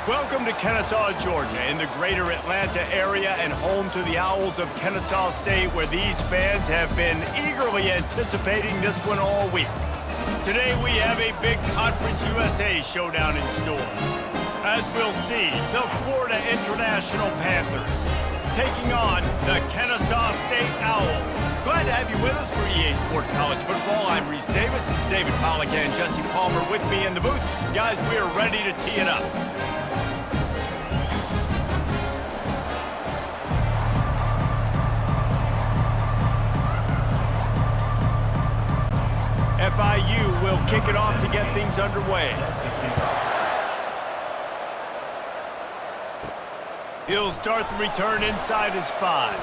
Welcome to Kennesaw, Georgia, in the greater Atlanta area and home to the Owls of Kennesaw State, where these fans have been eagerly anticipating this one all week. Today we have a big Conference USA showdown in store. As we'll see, the Florida International Panthers taking on the Kennesaw State Owls. Glad to have you with us for EA Sports College Football. I'm Reese Davis, David Pollock and Jesse Palmer with me in the booth. Guys, we are ready to tee it up. FIU will kick it off to get things underway. He'll start the return inside his 5.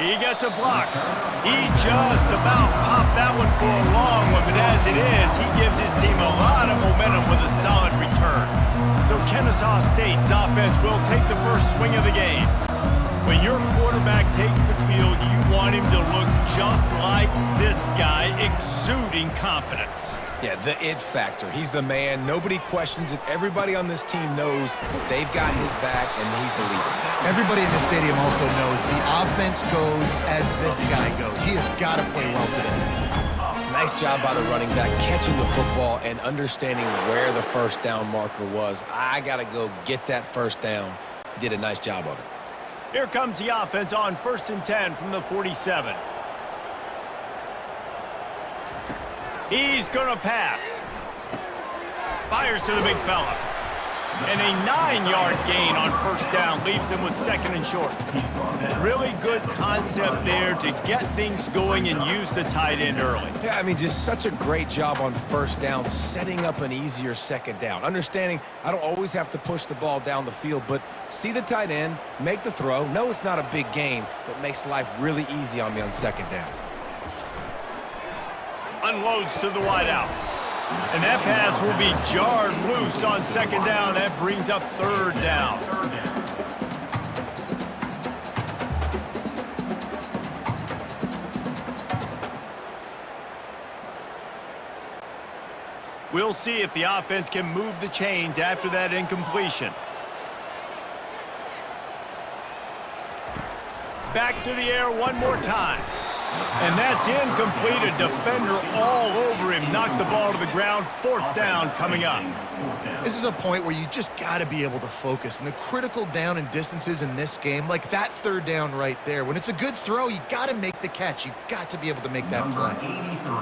He gets a block. He just about popped that one for a long one, but as it is, he gives his team a lot of momentum with a solid return. So Kennesaw State's offense will take the first swing of the game. When your quarterback takes the field, you want him to look just like this guy, exuding confidence. Yeah, the it factor. He's the man. Nobody questions it. Everybody on this team knows they've got his back, and he's the leader. Everybody in this stadium also knows the offense goes as this guy goes. He has got to play well today. Nice job by the running back, catching the football and understanding where the first down marker was. I got to go get that first down. He did a nice job of it. Here comes the offense on 1st and 10 from the 47. He's going to pass. Fires to the big fella. And a 9-yard gain on first down leaves him with 2nd and short. Really good concept there to get things going and use the tight end early. Yeah, I mean, just such a great job on first down, setting up an easier second down. Understanding I don't always have to push the ball down the field, but see the tight end, make the throw. No, it's not a big gain, but makes life really easy on me on second down. Unloads to the wideout. And that pass will be jarred loose on 2nd down. That brings up 3rd down. We'll see if the offense can move the chains after that incompletion. Back to the air one more time. And that's incomplete. A defender all over him. Knocked the ball to the ground. 4th down coming up. This is a point where you just got to be able to focus. And the critical down and distances in this game, like that 3rd down right there, when it's a good throw, you got to make the catch. You got to be able to make that play.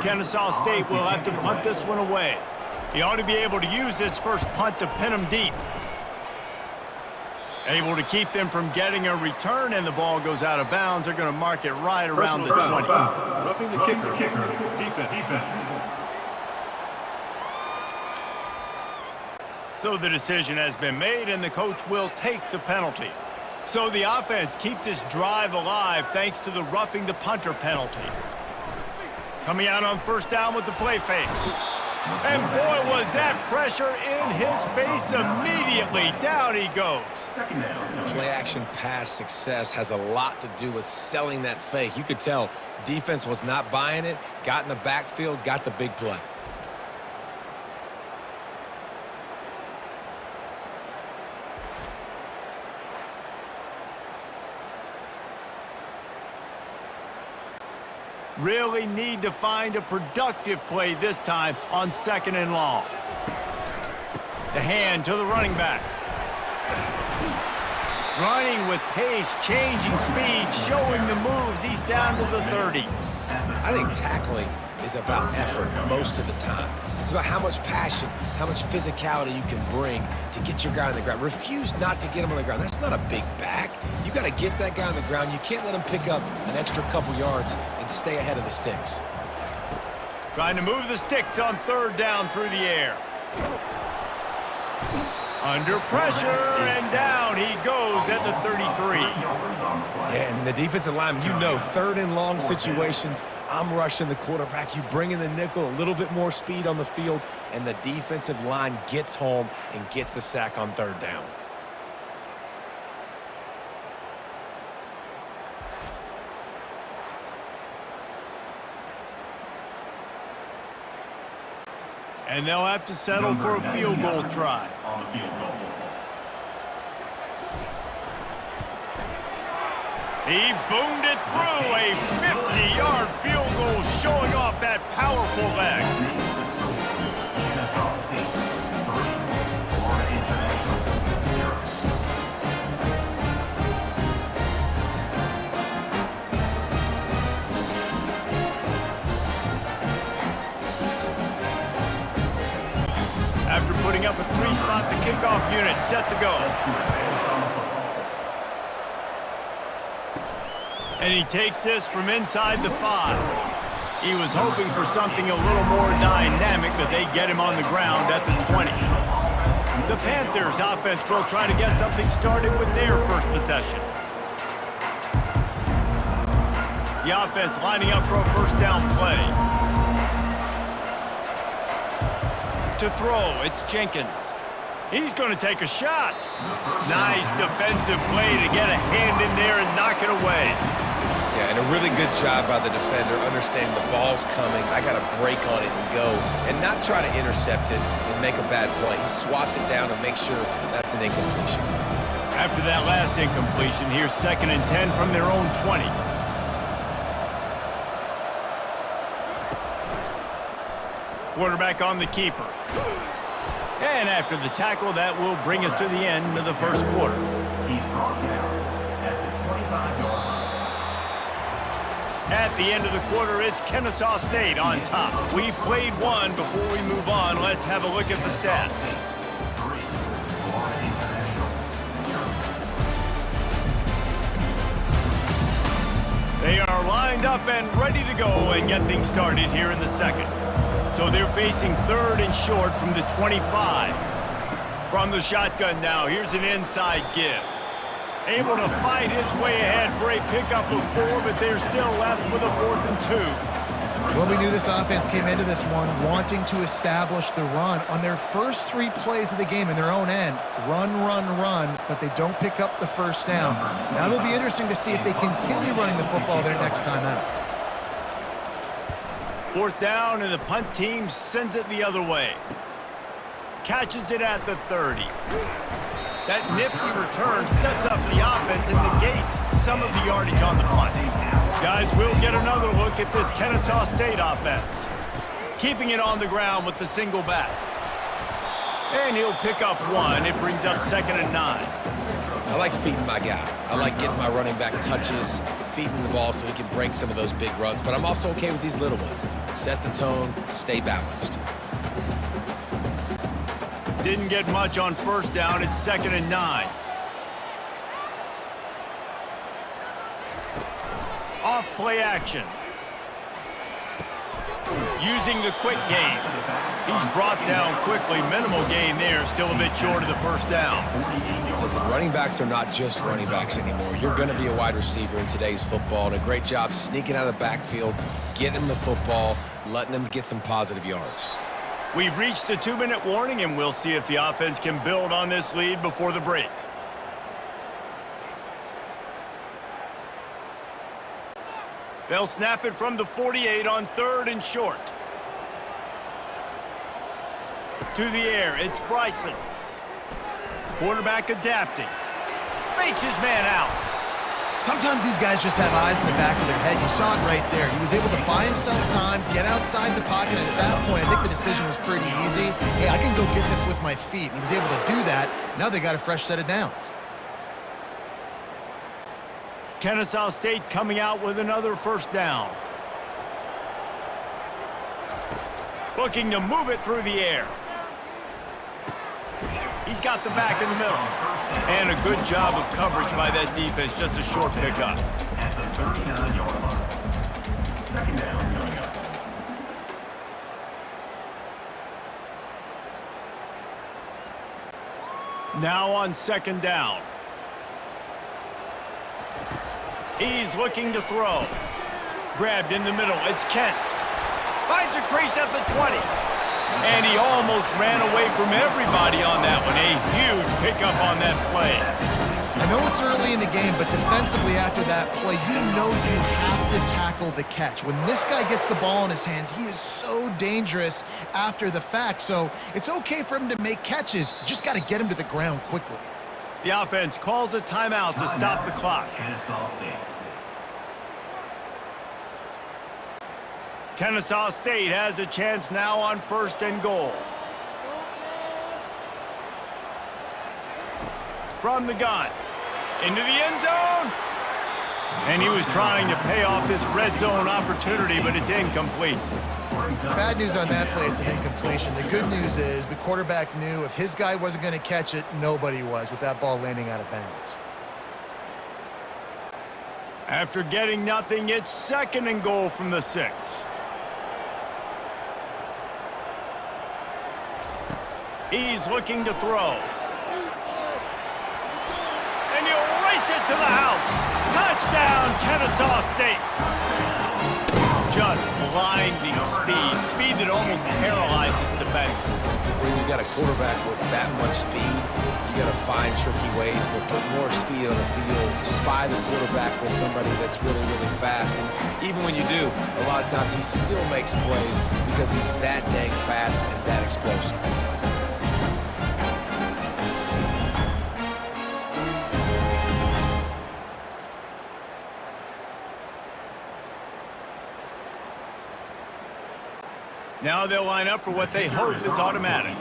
Kennesaw State will have to punt this one away. He ought to be able to use this first punt to pin him deep. Able to keep them from getting a return, and the ball goes out of bounds. They're going to mark it right around the 20. Roughing the kicker. Defense. So the decision has been made, and the coach will take the penalty. So the offense keeps this drive alive thanks to the roughing the punter penalty. Coming out on 1st down with the play fake. And boy, was that pressure in his face immediately. Down he goes. Play action pass success has a lot to do with selling that fake. You could tell defense was not buying it, got in the backfield, got the big play. Really need to find a productive play this time on 2nd and long. The hand to the running back. Running with pace, changing speed, showing the moves. He's down to the 30. I think tackling is about effort most of the time. It's about how much passion, how much physicality you can bring to get your guy on the ground. Refuse not to get him on the ground. That's not a big back. You got to get that guy on the ground. You can't let him pick up an extra couple yards and stay ahead of the sticks. Trying to move the sticks on 3rd down through the air. Under pressure, and down he goes at the 33. Yeah, and the defensive line, you know, 3rd and long situations, I'm rushing the quarterback. You bring in the nickel, a little bit more speed on the field, and the defensive line gets home and gets the sack on 3rd down. And they'll have to settle for a field goal try. He boomed it through. A 50-yard field goal showing off that powerful leg. Kennesaw State 3, Florida International 0. After putting up a 3-spot, the kickoff unit set to go. And he takes this from inside the 5. He was hoping for something a little more dynamic, but they get him on the ground at the 20. The Panthers offense will try to get something started with their first possession. The offense lining up for a first down play. To throw, it's Jenkins. He's going to take a shot. Nice defensive play to get a hand in there and knock it away. Yeah, and a really good job by the defender, understanding the ball's coming. I got to break on it and go, and not try to intercept it and make a bad play. He swats it down and makes sure that's an incompletion. After that last incompletion, here's 2nd and 10 from their own 20. Quarterback on the keeper. And after the tackle, that will bring us to the end of the first quarter. He's brought down at the 25-yard line. At the end of the quarter, it's Kennesaw State on top. We've played one. Before we move on, let's have a look at the stats. 3, Florida International 0. They are lined up and ready to go and get things started here in the second. So they're facing 3rd and short from the 25. From the shotgun now, here's an inside give. Able to fight his way ahead for a pickup of 4, but they're still left with a 4th and 2. Well, we knew this offense came into this one wanting to establish the run. On their first 3 plays of the game in their own end, run, but they don't pick up the first down. Now it'll be interesting to see if they continue running the football their next time out. 4th down, and the punt team sends it the other way. Catches it at the 30. That nifty return sets up the offense and negates some of the yardage on the punt. Guys, we'll get another look at this Kennesaw State offense. Keeping it on the ground with the single back. And he'll pick up 1. It brings up 2nd and 9. I like feeding my guy. I like getting my running back touches, feeding the ball so he can break some of those big runs. But I'm also okay with these little ones. Set the tone, stay balanced. Didn't get much on 1st down. It's 2nd and 9. Off play action. Using the quick game. He's brought down quickly. Minimal gain there. Still a bit short of the 1st down. Listen, running backs are not just running backs anymore. You're going to be a wide receiver in today's football. And a great job sneaking out of the backfield, getting him the football, letting him get some positive yards. We've reached the 2-minute warning, and we'll see if the offense can build on this lead before the break. They'll snap it from the 48 on 3rd and short. To the air, it's Bryson. Quarterback adapting. Fakes his man out. Sometimes these guys just have eyes in the back of their head. You saw it right there. He was able to buy himself time, get outside the pocket, and at that point, I think the decision was pretty easy. Hey, I can go get this with my feet. And he was able to do that. Now they got a fresh set of downs. Kennesaw State coming out with another 1st down. Looking to move it through the air. He's got the back in the middle. And a good job of coverage by that defense. Just a short pickup. At the 39-yard line. 2nd down coming up. Now on 2nd down. He's looking to throw. Grabbed in the middle. It's Kent. Finds a crease at the 20. And he almost ran away from everybody on that one. A huge pickup on that play. I know it's early in the game, but defensively after that play, you know you have to tackle the catch. When this guy gets the ball in his hands, he is so dangerous after the fact. So it's okay for him to make catches. You just got to get him to the ground quickly. The offense calls a timeout to stop the clock. Kennesaw State. Kennesaw State has a chance now on 1st and goal. From the gun, into the end zone. And he was trying to pay off this red zone opportunity, but it's incomplete. Bad news on that play, it's an incompletion. The good news is the quarterback knew if his guy wasn't going to catch it, nobody was with that ball landing out of bounds. After getting nothing, it's 2nd and goal from the 6. He's looking to throw. And he'll race it to the house. Touchdown, Kennesaw State. Just blinding speed. Speed that almost paralyzes defenders. When you got a quarterback with that much speed, you got to find tricky ways to put more speed on the field, spy the quarterback with somebody that's really, really fast. And even when you do, a lot of times he still makes plays because he's that dang fast and that explosive. Now they'll line up for what they hope is automatic.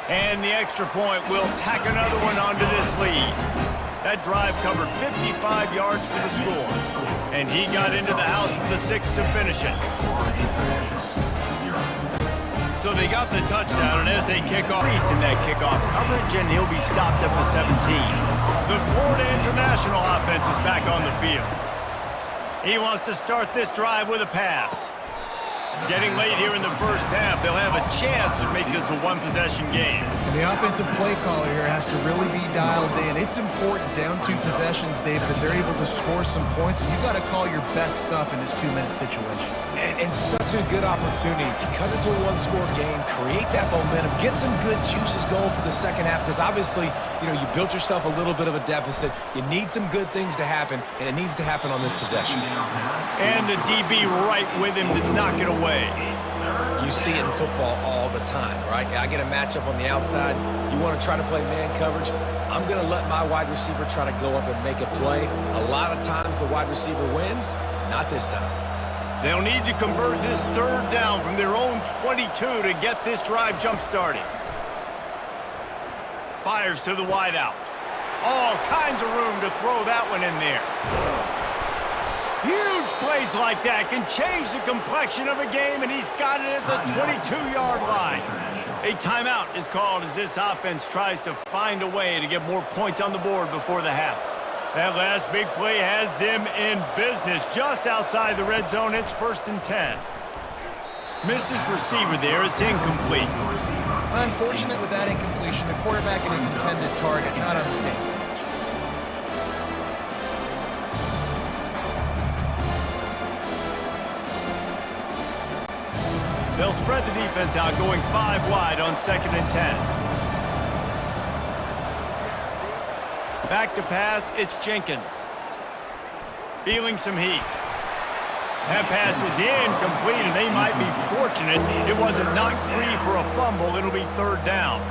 And the extra point will tack another one onto this lead. That drive covered 55 yards for the score. And he got into the house from the 6 to finish it. So they got the touchdown, and as they kick off, he's in that kickoff coverage, and he'll be stopped at the 17. The Florida International offense is back on the field. He wants to start this drive with a pass. Getting late here in the first half, they'll have a chance to make this a one-possession game. And the offensive play caller here has to really be dialed in. It's important down 2 possessions, David, that they're able to score some points. So you got to call your best stuff in this 2-minute situation. And such a good opportunity to cut into a 1-score game, create that momentum, get some good juices going for the second half, because obviously, you know, you built yourself a little bit of a deficit. You need some good things to happen, and it needs to happen on this possession. And the DB right with him to knock it away. You see it in football all the time, right? I get a matchup on the outside. You want to try to play man coverage. I'm going to let my wide receiver try to go up and make a play. A lot of times the wide receiver wins. Not this time. They'll need to convert this 3rd down from their own 22 to get this drive jump-started. Fires to the wideout. All kinds of room to throw that one in there. Huge plays like that can change the complexion of a game, and he's got it at the 22-yard line. A timeout is called as this offense tries to find a way to get more points on the board before the half. That last big play has them in business. Just outside the red zone, it's 1st and 10. Missed his receiver there. It's incomplete. Unfortunate with that incompletion. The quarterback and his intended target not on the same page. They'll spread the defense out, going 5 wide on 2nd and 10. Back to pass, it's Jenkins. Feeling some heat. That pass is incomplete, and they might be fortunate it wasn't knocked free for a fumble. It'll be 3rd down.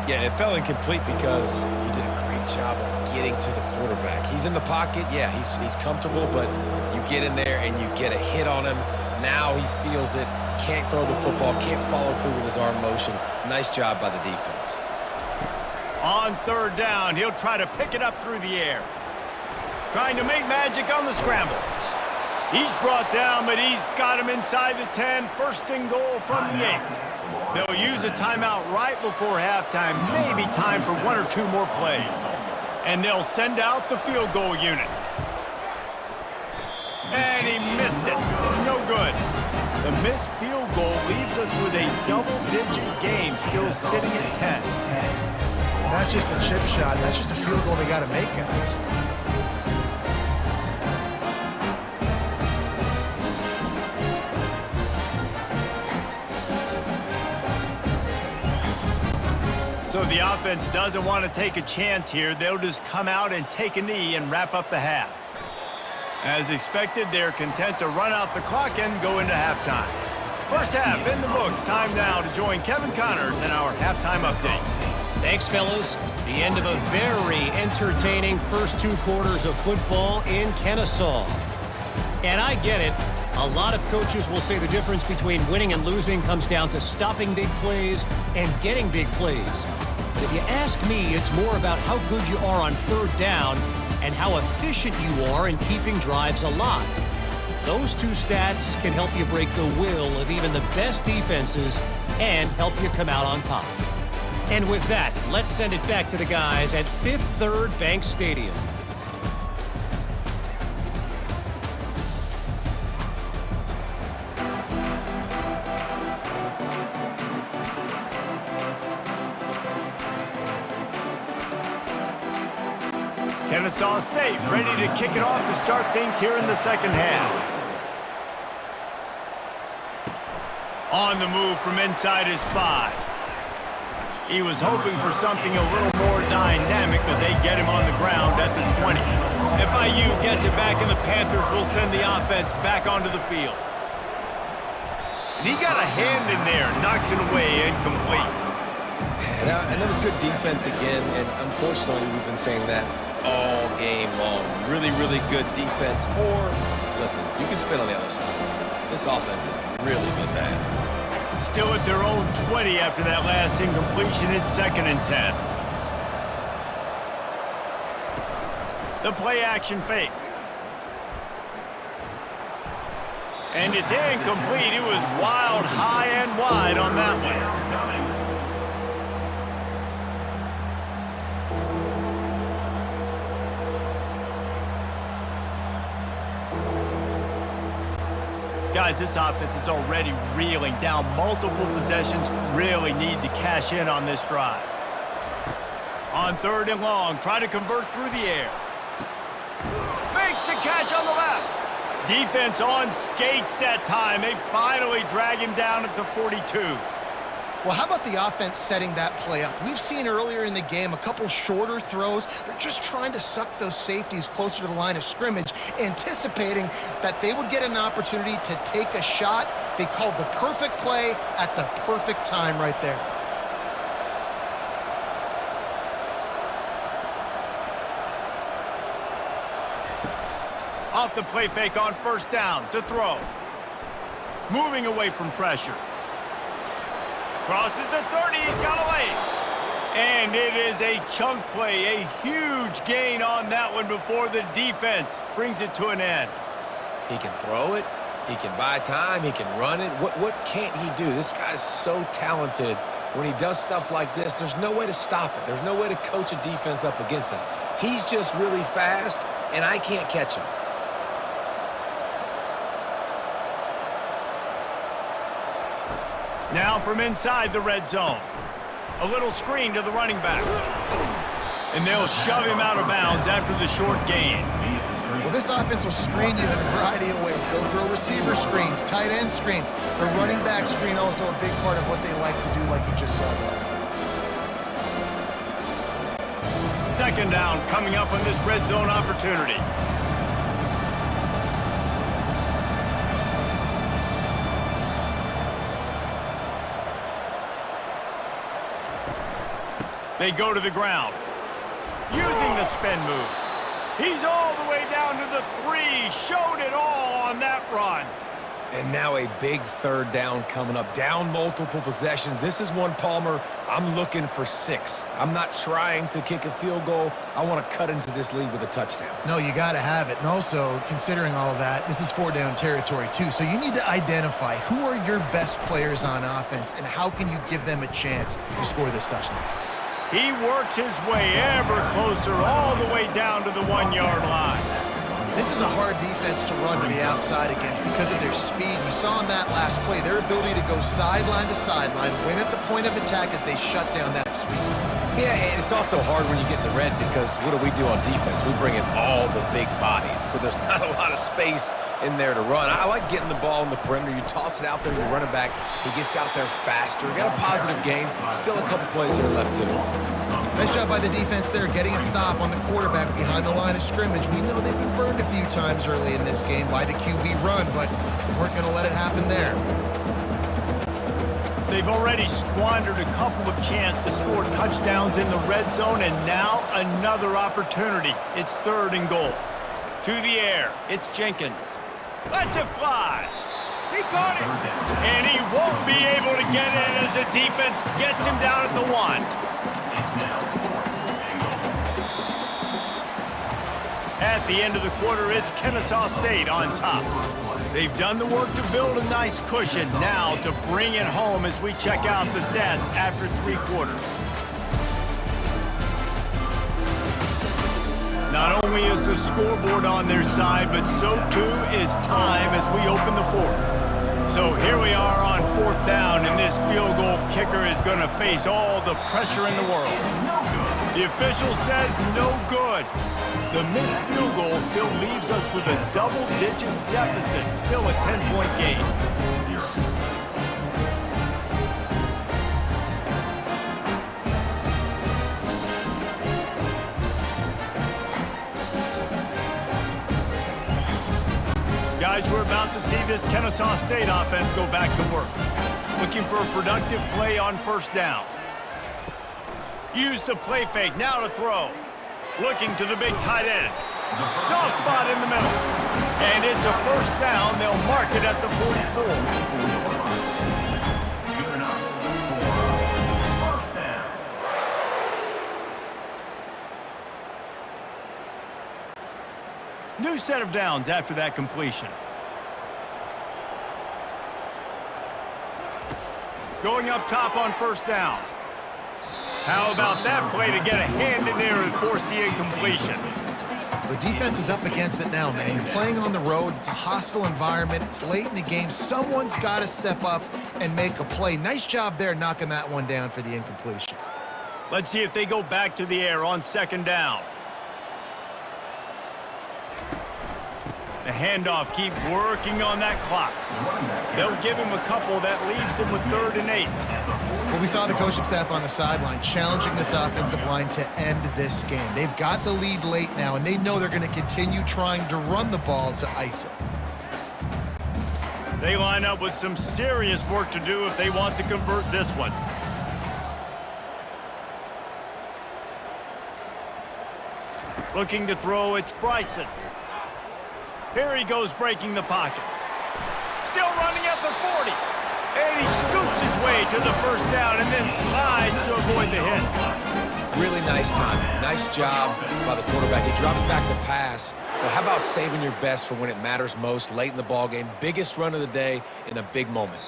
Yeah, it fell incomplete because he did a great job of getting to the quarterback. He's in the pocket. Yeah, he's comfortable, but you get in there and you get a hit on him. Now he feels it. Can't throw the football, can't follow through with his arm motion. Nice job by the defense. On 3rd down, he'll try to pick it up through the air. Trying to make magic on the scramble. He's brought down, but he's got him inside the 10. 1st and goal from the 8. They'll use a timeout right before halftime. Maybe time for 1 or 2 more plays. And they'll send out the field goal unit. And he missed it. No good. The missed field goal leaves us with a double-digit game still sitting at 10. And that's just a chip shot. That's just a field goal they got to make, guys. So the offense doesn't want to take a chance here. They'll just come out and take a knee and wrap up the half. As expected, they're content to run out the clock and go into halftime. First half in the books. Time now to join Kevin Connors in our halftime update. Thanks, fellas. The end of a very entertaining first 2 quarters of football in Kennesaw. And I get it. A lot of coaches will say the difference between winning and losing comes down to stopping big plays and getting big plays. But if you ask me, it's more about how good you are on 3rd down and how efficient you are in keeping drives alive. Those 2 stats can help you break the will of even the best defenses and help you come out on top. And with that, let's send it back to the guys at Fifth Third Bank Stadium. Kennesaw State ready to kick it off to start things here in the second half. On the move from inside his 5. He was hoping for something a little more dynamic, but they get him on the ground at the 20. FIU gets it back, and the Panthers will send the offense back onto the field. And he got a hand in there, knocks it away, incomplete. And that was good defense again, and unfortunately we've been saying that all game long. Really, really good defense. Or, listen, you can spin on the other side. This offense has really been bad. Still at their own 20 after that last incompletion. It's 2nd and 10. The play action fake. And it's incomplete. It was wild, high and wide on that one. Guys, this offense is already reeling down multiple possessions. Really need to cash in on this drive. On 3rd and long, try to convert through the air. Makes the catch on the left. Defense on skates that time. They finally drag him down at the 42. Well, how about the offense setting that play up? We've seen earlier in the game a couple shorter throws. They're just trying to suck those safeties closer to the line of scrimmage, anticipating that they would get an opportunity to take a shot. They called the perfect play at the perfect time right there. Off the play fake on 1st down to throw. Moving away from pressure. Crosses the 30, he's got away. And it is a chunk play, a huge gain on that one before the defense brings it to an end. He can throw it, he can buy time, he can run it. What can't he do? This guy's so talented. When he does stuff like this, there's no way to stop it. There's no way to coach a defense up against this. He's just really fast, and I can't catch him. Now from inside the red zone. A little screen to the running back. And they'll shove him out of bounds after the short gain. Well, this offense will screen you in a variety of ways. They'll throw receiver screens, tight end screens. The running back screen also a big part of what they like to do, like you just saw there. 2nd down coming up on this red zone opportunity. They go to the ground. Using the spin move. He's all the way down to the 3. Showed it all on that run. And now a big 3rd down coming up. Down multiple possessions. This is one, Palmer, I'm looking for 6. I'm not trying to kick a field goal. I want to cut into this lead with a touchdown. No, you got to have it. And also, considering all of that, this is 4-down territory too. So you need to identify who are your best players on offense and how can you give them a chance to score this touchdown. He works his way ever closer all the way down to the 1-yard line. This is a hard defense to run to the outside against because of their speed. You saw in that last play their ability to go sideline to sideline, win at the point of attack as they shut down that speed. Yeah, and it's also hard when you get the red because what do we do on defense? We bring in all the big bodies, so there's not a lot of space in there to run. I like getting the ball in the perimeter. You toss it out there, you run it back. He gets out there faster. Got a positive gain. Still a couple plays here left, too. Nice job by the defense there, getting a stop on the quarterback behind the line of scrimmage. We know they've been burned a few times early in this game by the QB run, but we're not going to let it happen there. They've already squandered a couple of chances to score touchdowns in the red zone, and now another opportunity. It's 3rd and goal. To the air, it's Jenkins. Lets it fly. He caught it. And he won't be able to get in as the defense gets him down at the 1. At the end of the quarter, it's Kennesaw State on top. They've done the work to build a nice cushion. Now to bring it home as we check out the stats after 3 quarters. Not only is the scoreboard on their side, but so too is time as we open the 4th. So here we are on 4th down, and this field goal kicker is going to face all the pressure in the world. The official says no good. The missed field goal still leaves us with a double-digit deficit, still a 10-point game. 0. Guys, we're about to see this Kennesaw State offense go back to work. Looking for a productive play on 1st down. Use the play fake, now to throw. Looking to the big tight end. Soft spot in the middle. And it's a 1st down. They'll mark it at the 44. Good enough for 1st down. New set of downs after that completion. Going up top on 1st down. How about that play to get a hand in there and force the incompletion? The defense is up against it now, man. You're playing on the road. It's a hostile environment. It's late in the game. Someone's got to step up and make a play. Nice job there knocking that one down for the incompletion. Let's see if they go back to the air on 2nd down. The handoff, keep working on that clock. They'll give him a couple. That leaves him with 3rd and 8. Well, we saw the coaching staff on the sideline challenging this offensive line to end this game. They've got the lead late now, and they know they're going to continue trying to run the ball to ice it. They line up with some serious work to do if they want to convert this one. Looking to throw, it's Bryson. Here he goes breaking the pocket. Still running at the 40. And he scoots his way to the 1st down and then slides to avoid the hit. Really nice time. Nice job by the quarterback. He drops back to pass. But how about saving your best for when it matters most, late in the ballgame? Biggest run of the day in a big moment.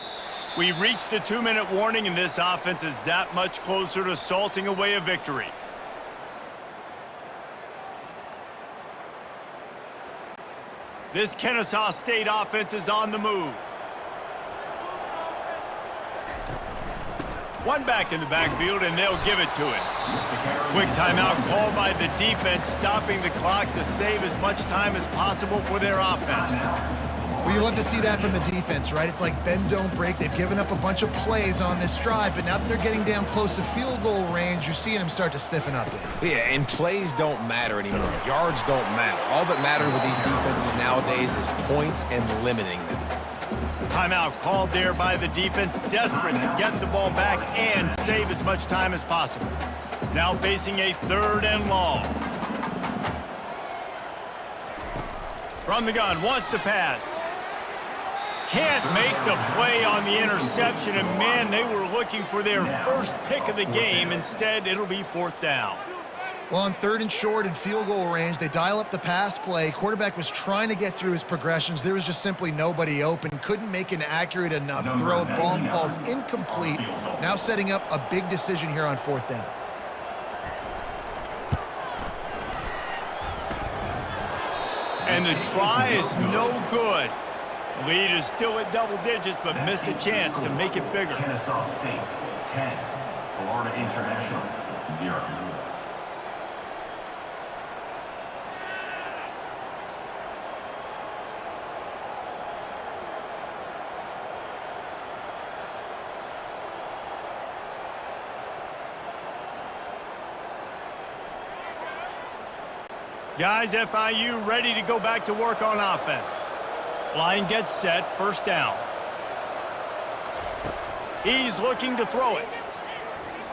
We've reached the 2-minute warning, and this offense is that much closer to salting away a victory. This Kennesaw State offense is on the move. One back in the backfield, and they'll give it to it. Quick timeout called by the defense, stopping the clock to save as much time as possible for their offense. Well, you love to see that from the defense, right? It's like bend, don't break. They've given up a bunch of plays on this drive, but now that they're getting down close to field goal range, you're seeing them start to stiffen up there. Yeah, and plays don't matter anymore. Yards don't matter. All that matters with these defenses nowadays is points and limiting them. Timeout called there by the defense, desperate to get the ball back and save as much time as possible. Now facing a 3rd and long. From the gun, wants to pass. Can't make the play on the interception, and man, they were looking for their first pick of the game. Instead, it'll be 4th down. Well, on 3rd and short and field goal range, they dial up the pass play. Quarterback was trying to get through his progressions. There was just simply nobody open. Couldn't make an accurate enough throw. The ball falls incomplete. Now setting up a big decision here on 4th down. And the try is no good. The lead is still at double digits, but missed a chance to make it bigger. Kennesaw State, 10. Florida International, 0. Guys, FIU ready to go back to work on offense. Line gets set, 1st down. He's looking to throw it.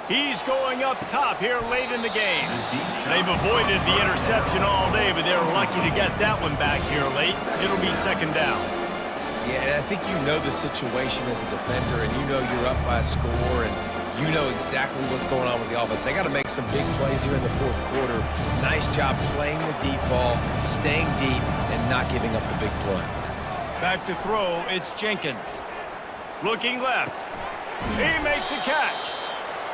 He's going up top here late in the game. They've avoided the interception all day, but they're lucky to get that one back here late. It'll be second down. Yeah, and I think you know the situation as a defender, and you know you're up by a score, and you know exactly what's going on with the offense. They got to make some big plays here in the fourth quarter. Nice job playing the deep ball, staying deep, and not giving up the big play. Back to throw, it's Jenkins. Looking left. He makes a catch.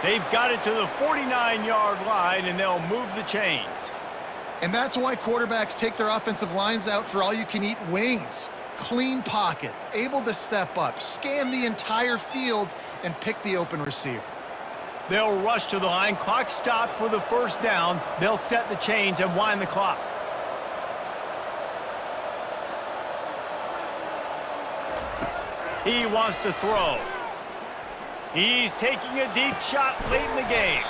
They've got it to the 49-yard line, and they'll move the chains. And that's why quarterbacks take their offensive lines out for all-you-can-eat wings. Clean pocket, able to step up, scan the entire field, and pick the open receiver. They'll rush to the line. Clock stopped for the first down. They'll set the chains and wind the clock. He wants to throw. He's taking a deep shot late in the game.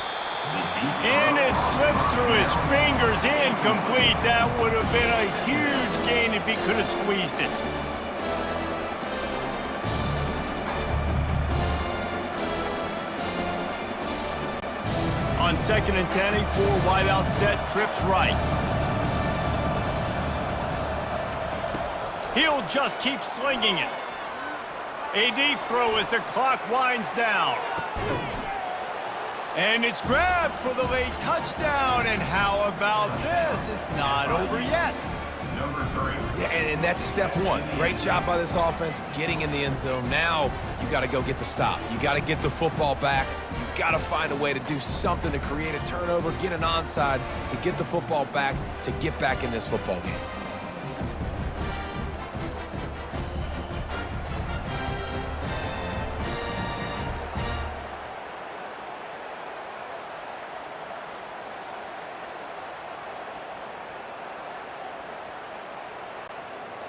And it slips through his fingers, incomplete. That would have been a huge gain if he could have squeezed it. On 2nd and 10, a 4 wide out set, trips right. He'll just keep slinging it. A deep throw as the clock winds down. And it's grabbed for the late touchdown. And how about this? It's not over yet. Number 3. Yeah, and that's step one. Great job by this offense getting in the end zone. Now you got to go get the stop. You got to get the football back. You got to find a way to do something to create a turnover, get an onside, to get the football back, to get back in this football game.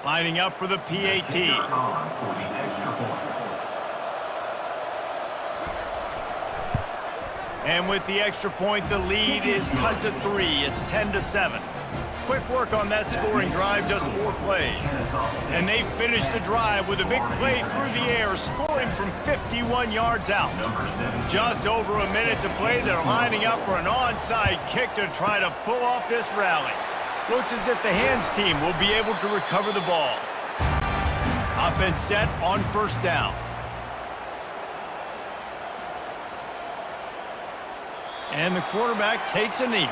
Lining up for the PAT. For the extra point. And with the extra point, the lead is cut to 3. It's 10-7. Quick work on that scoring drive, just 4 plays. And they finished the drive with a big play through the air, scoring from 51 yards out. Just over a minute to play, they're lining up for an onside kick to try to pull off this rally. Looks as if the hands team will be able to recover the ball. Offense set on first down. And the quarterback takes a knee.